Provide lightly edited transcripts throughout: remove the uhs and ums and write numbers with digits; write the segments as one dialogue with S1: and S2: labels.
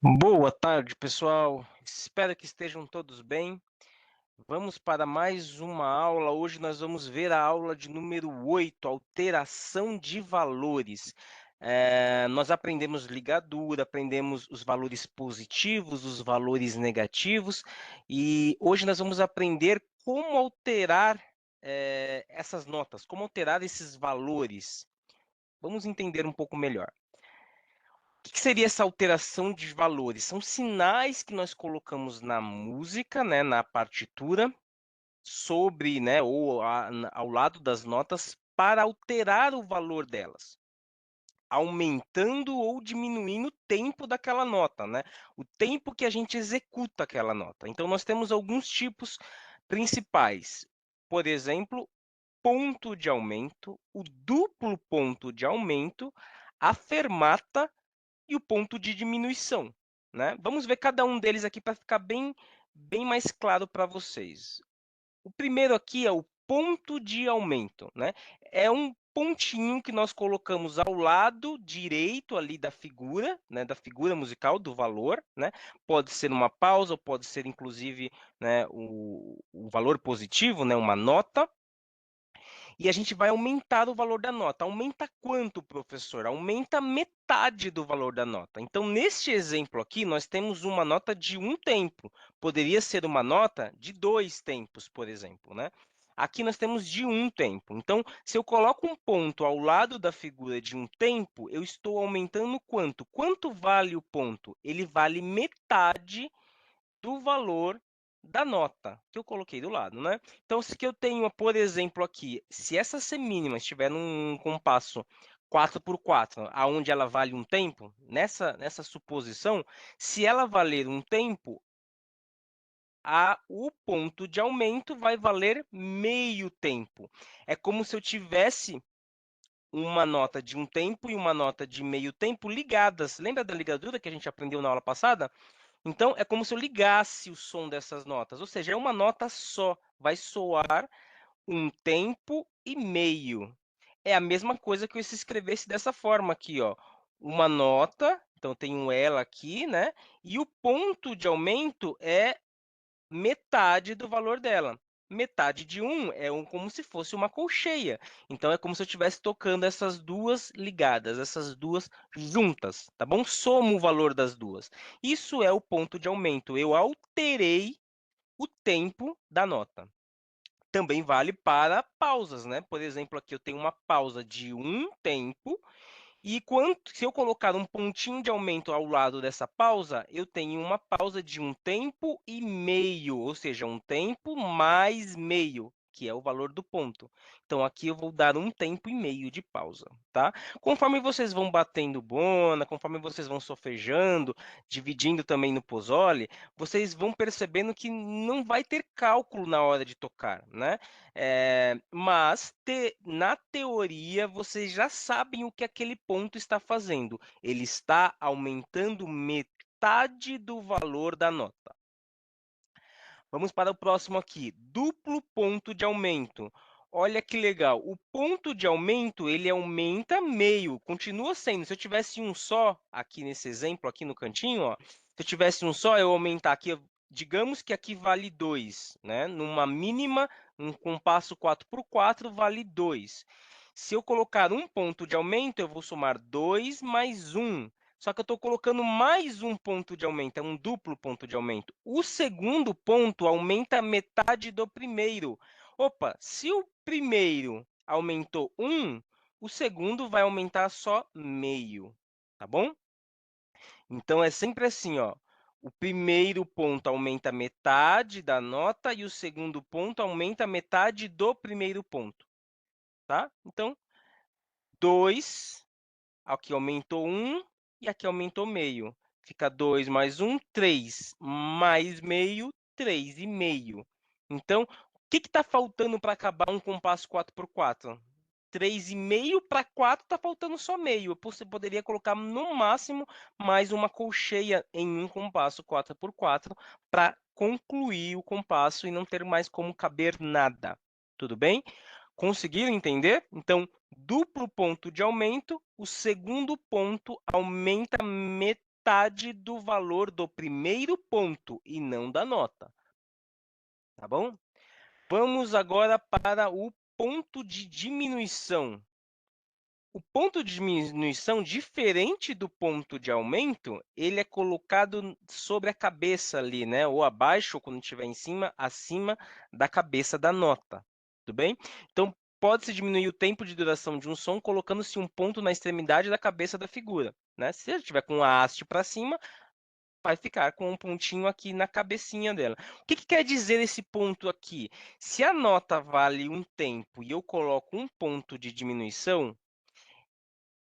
S1: Boa tarde, pessoal. Espero que estejam todos bem. Vamos para mais uma aula. Hoje nós vamos ver a aula de número 8, alteração de valores. Nós aprendemos ligadura, aprendemos os valores positivos, os valores negativos, e hoje nós vamos aprender como alterar essas notas, como alterar esses valores. Vamos entender um pouco melhor. O que seria essa alteração de valores? São sinais que nós colocamos na música, né, na partitura, sobre, né, ou ao lado das notas para alterar o valor delas, aumentando ou diminuindo o tempo daquela nota, né? O tempo que a gente executa aquela nota. Então nós temos alguns tipos principais. Por exemplo, ponto de aumento, o duplo ponto de aumento, a fermata e o ponto de diminuição, né? Vamos ver cada um deles aqui para ficar bem mais claro para vocês. O primeiro aqui é o ponto de aumento, né? É um pontinho que nós colocamos ao lado direito ali da figura, né, da figura musical, do valor, né? Pode ser uma pausa, ou pode ser inclusive, né, o valor positivo, né, uma nota, e a gente vai aumentar o valor da nota. Aumenta quanto, professor? Aumenta metade do valor da nota. Então, neste exemplo aqui, nós temos uma nota de um tempo. Poderia ser uma nota de 2 tempos, por exemplo, né? Aqui nós temos de um tempo. Então, se eu coloco um ponto ao lado da figura de um tempo, eu estou aumentando quanto? Quanto vale o ponto? Ele vale metade do valor da nota que eu coloquei do lado, né? Então, se que eu tenho, por exemplo, aqui, se essa semínima estiver num compasso 4x4, aonde ela vale um tempo, nessa suposição, se ela valer um tempo, o ponto de aumento vai valer meio tempo. É como se eu tivesse uma nota de um tempo e uma nota de meio tempo ligadas. Lembra da ligadura que a gente aprendeu na aula passada? Então, é como se eu ligasse o som dessas notas, ou seja, é uma nota só, vai soar um tempo e meio. É a mesma coisa que eu se escrevesse dessa forma aqui, ó, uma nota, então tem um ela aqui, né, e o ponto de aumento é metade do valor dela. Metade de um é como se fosse uma colcheia. Então, é como se eu estivesse tocando essas duas ligadas, essas duas juntas, tá bom? Somo o valor das duas. Isso é o ponto de aumento. Eu alterei o tempo da nota. Também vale para pausas, né? Por exemplo, aqui eu tenho uma pausa de um tempo e se eu colocar um pontinho de aumento ao lado dessa pausa, eu tenho uma pausa de um tempo e meio, ou seja, um tempo mais meio, que é o valor do ponto. Então, aqui eu vou dar um tempo e meio de pausa, tá? Conforme vocês vão batendo bona, conforme vocês vão solfejando, dividindo também no pozole, vocês vão percebendo que não vai ter cálculo na hora de tocar, né? Mas na teoria vocês já sabem o que aquele ponto está fazendo. Ele está aumentando metade do valor da nota. Vamos para o próximo aqui, duplo ponto de aumento. Olha que legal, o ponto de aumento, ele aumenta meio, continua sendo. Se eu tivesse um só, aqui nesse exemplo, aqui no cantinho, ó, se eu tivesse um só, eu aumentar aqui, digamos que aqui vale 2, né? Numa mínima, um compasso 4x4 vale 2. Se eu colocar um ponto de aumento, eu vou somar 2 mais 1. Só que eu estou colocando mais um ponto de aumento, é um duplo ponto de aumento. O segundo ponto aumenta metade do primeiro. Opa, se o primeiro aumentou 1, o segundo vai aumentar só meio, tá bom? Então, é sempre assim, ó. O primeiro ponto aumenta metade da nota e o segundo ponto aumenta metade do primeiro ponto, tá? Então, 2, aqui aumentou 1 e aqui aumentou meio. Fica 2 mais 1, 3, mais meio, 3,5. Então, o que está faltando para acabar um compasso 4x4? 3,5 para 4 está faltando só meio. Você poderia colocar no máximo mais uma colcheia em um compasso 4x4 para concluir o compasso e não ter mais como caber nada. Tudo bem? Conseguiram entender? Então, duplo ponto de aumento, o segundo ponto aumenta metade metade do valor do primeiro ponto e não da nota. Tá bom? Vamos agora para o ponto de diminuição. O ponto de diminuição, diferente do ponto de aumento, ele é colocado sobre a cabeça ali, né? Ou abaixo, ou quando estiver em cima, acima da cabeça da nota. Tudo bem? Então, pode-se diminuir o tempo de duração de um som colocando-se um ponto na extremidade da cabeça da figura, né? Se ele estiver com a haste para cima, vai ficar com um pontinho aqui na cabecinha dela. O que quer dizer esse ponto aqui? Se a nota vale um tempo e eu coloco um ponto de diminuição,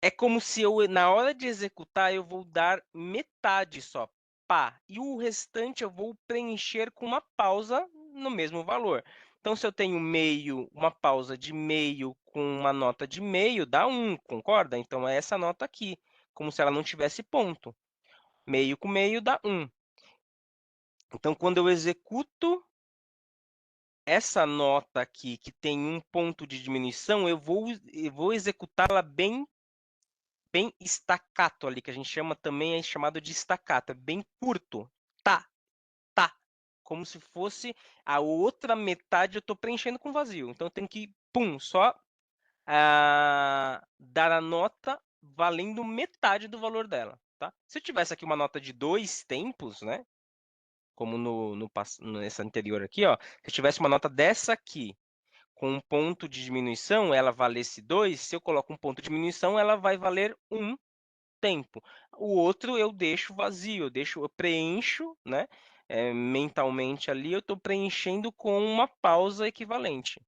S1: é como se eu, na hora de executar, eu vou dar metade só, pá, e o restante eu vou preencher com uma pausa no mesmo valor. Então, se eu tenho meio, uma pausa de meio com uma nota de meio, dá 1, concorda? Então, é essa nota aqui, como se ela não tivesse ponto. Meio com meio dá 1. Então, quando eu executo essa nota aqui, que tem um ponto de diminuição, eu vou executá-la bem staccato ali, que a gente chama também, é chamado de staccato, é bem curto. Tá, tá. Como se fosse a outra metade eu estou preenchendo com vazio. Então, eu tenho que, pum, só dar a nota valendo metade do valor dela, tá? Se eu tivesse aqui uma nota de 2 tempos, né? Como nessa anterior aqui, ó. Se eu tivesse uma nota dessa aqui, com um ponto de diminuição, ela valesse 2, se eu coloco um ponto de diminuição, ela vai valer 1 tempo. O outro eu deixo vazio, eu preencho, né? Mentalmente ali, eu estou preenchendo com uma pausa equivalente.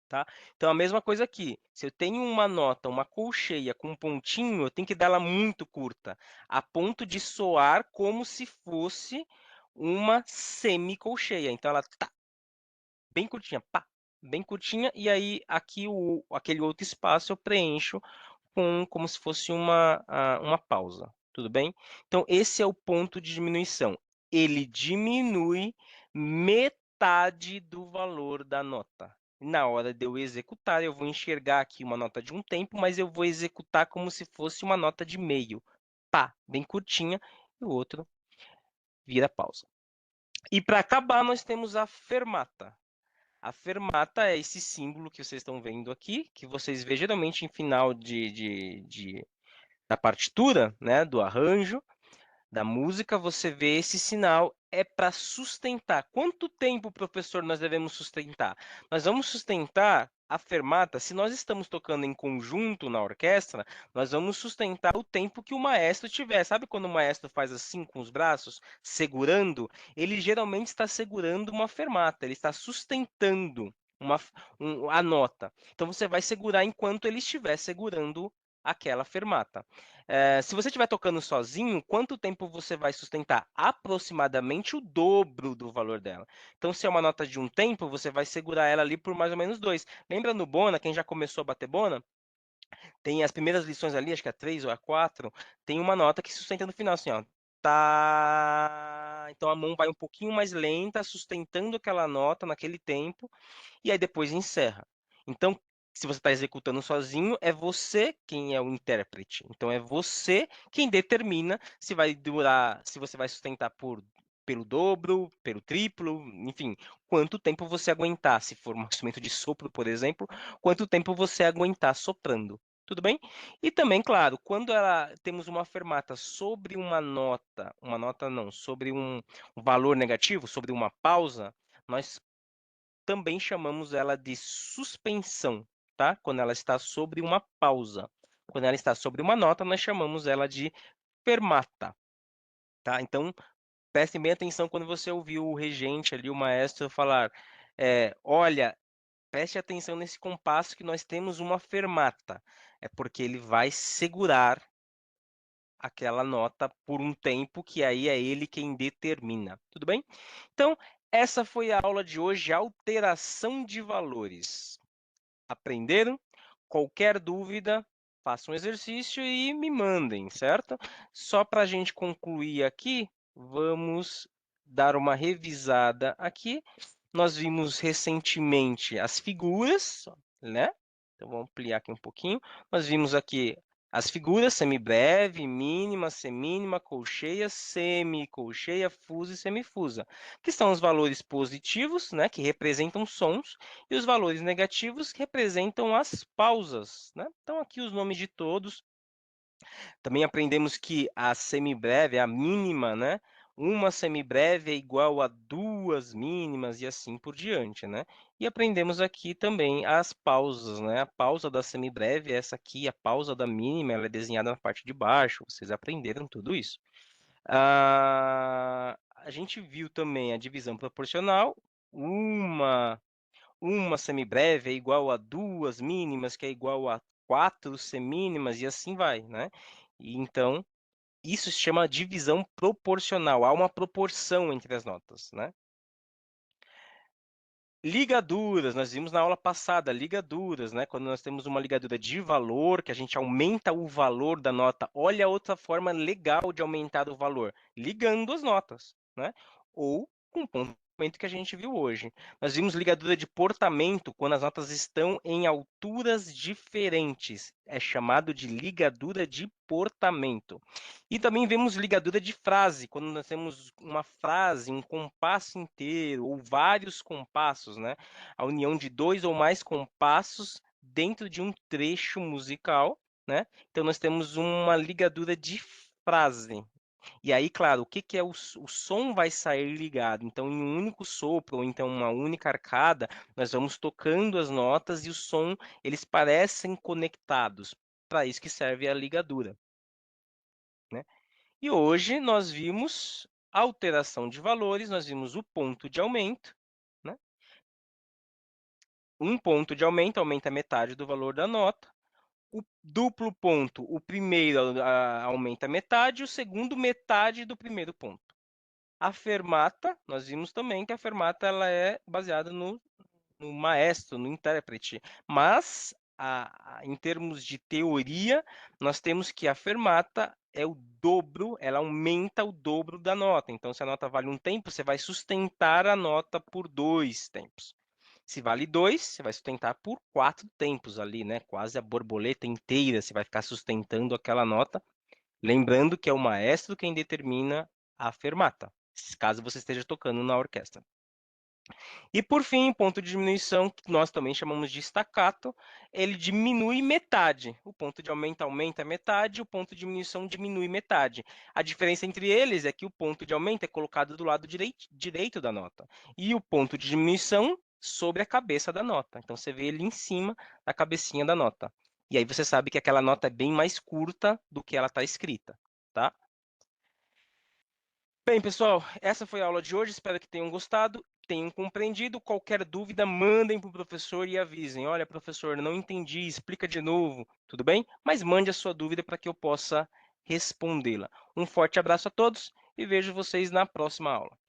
S1: Tá? Então, a mesma coisa aqui. Se eu tenho uma nota, uma colcheia com um pontinho, eu tenho que dar ela muito curta, a ponto de soar como se fosse uma semicolcheia. Então, ela tá bem curtinha, pá, bem curtinha, e aí aqui aquele outro espaço eu preencho como se fosse uma pausa, tudo bem? Então, esse é o ponto de diminuição. Ele diminui metade do valor da nota. Na hora de eu executar, eu vou enxergar aqui uma nota de um tempo, mas eu vou executar como se fosse uma nota de meio. Pá, bem curtinha, e o outro vira pausa. E para acabar, nós temos a fermata. A fermata é esse símbolo que vocês estão vendo aqui, que vocês vê geralmente em final da partitura, né, do arranjo, da música, você vê esse sinal, é para sustentar. Quanto tempo, professor, nós devemos sustentar? Nós vamos sustentar a fermata, se nós estamos tocando em conjunto na orquestra, nós vamos sustentar o tempo que o maestro tiver. Sabe quando o maestro faz assim com os braços, segurando? Ele geralmente está segurando uma fermata, ele está sustentando a nota. Então você vai segurar enquanto ele estiver segurando aquela fermata. Se você estiver tocando sozinho, quanto tempo você vai sustentar? Aproximadamente o dobro do valor dela. Então, se é uma nota de um tempo, você vai segurar ela ali por mais ou menos 2. Lembra no bona, quem já começou a bater bona? Tem as primeiras lições ali, acho que é a 3 ou a 4, tem uma nota que sustenta no final, assim, ó. Tá. Então a mão vai um pouquinho mais lenta, sustentando aquela nota naquele tempo, e aí depois encerra. Então, se você está executando sozinho, é você quem é o intérprete. Então, é você quem determina se vai durar, se você vai sustentar pelo dobro, pelo triplo, enfim, quanto tempo você aguentar. Se for um instrumento de sopro, por exemplo, quanto tempo você aguentar soprando. Tudo bem? E também, claro, quando temos uma fermata sobre uma nota não, sobre um valor negativo, sobre uma pausa, nós também chamamos ela de suspensão, tá? Quando ela está sobre uma pausa. Quando ela está sobre uma nota, nós chamamos ela de fermata, tá? Então, prestem bem atenção quando você ouvir o regente ali, o maestro, falar: olha, preste atenção nesse compasso que nós temos uma fermata. É porque ele vai segurar aquela nota por um tempo que aí é ele quem determina. Tudo bem? Então, essa foi a aula de hoje, alteração de valores. Aprenderam? Qualquer dúvida, façam um exercício e me mandem, certo? Só para a gente concluir aqui, vamos dar uma revisada aqui. Nós vimos recentemente as figuras, né? Então, vamos ampliar aqui um pouquinho. Nós vimos aqui As figuras semibreve, mínima, semínima, colcheia, semicolcheia, fusa e semifusa, que são os valores positivos, né, que representam sons, e os valores negativos que representam as pausas, né? Então aqui os nomes de todos. Também aprendemos que a semibreve, a mínima, né? Uma semibreve é igual a duas mínimas e assim por diante, né? E aprendemos aqui também as pausas, né? A pausa da semibreve é essa aqui, a pausa da mínima, ela é desenhada na parte de baixo. Vocês aprenderam tudo isso. A gente viu também a divisão proporcional. Uma uma semibreve é igual a duas mínimas, que é igual a quatro semínimas, e assim vai, né? E então, isso se chama divisão proporcional. Há uma proporção entre as notas, né? Ligaduras, nós vimos na aula passada, ligaduras, né? Quando nós temos uma ligadura de valor, que a gente aumenta o valor da nota. Olha outra forma legal de aumentar o valor, ligando as notas, né? Ou com o ponto que a gente viu hoje. Nós vimos ligadura de portamento quando as notas estão em alturas diferentes. É chamado de ligadura de portamento. E também vemos ligadura de frase, quando nós temos uma frase, um compasso inteiro, ou vários compassos, né? A união de dois ou mais compassos dentro de um trecho musical, né? Então, nós temos uma ligadura de frase. E aí, claro, o que que é o som vai sair ligado? Então, em um único sopro, ou então uma única arcada, nós vamos tocando as notas e o som, eles parecem conectados. Para isso que serve a ligadura, né? E hoje nós vimos alteração de valores, nós vimos o ponto de aumento, né? Um ponto de aumento aumenta metade do valor da nota. O duplo ponto, o primeiro aumenta metade, o segundo metade do primeiro ponto. A fermata, nós vimos também que a fermata ela é baseada no maestro, no intérprete. Mas, em termos de teoria, nós temos que a fermata é o dobro, ela aumenta o dobro da nota. Então, se a nota vale um tempo, você vai sustentar a nota por dois tempos. Se vale dois, você vai sustentar por quatro tempos ali, né? Quase a borboleta inteira, você vai ficar sustentando aquela nota. Lembrando que é o maestro quem determina a fermata, caso você esteja tocando na orquestra. E por fim, ponto de diminuição, que nós também chamamos de staccato, ele diminui metade. O ponto de aumento aumenta metade, o ponto de diminuição diminui metade. A diferença entre eles é que o ponto de aumento é colocado do lado direito da nota e o ponto de diminuição sobre a cabeça da nota. Então você vê ele em cima da cabecinha da nota. E aí você sabe que aquela nota é bem mais curta do que ela está escrita, tá? Bem, pessoal, essa foi a aula de hoje. Espero que tenham gostado, tenham compreendido. Qualquer dúvida, mandem para o professor e avisem. Olha, professor, não entendi, explica de novo, tudo bem? Mas mande a sua dúvida para que eu possa respondê-la. Um forte abraço a todos e vejo vocês na próxima aula.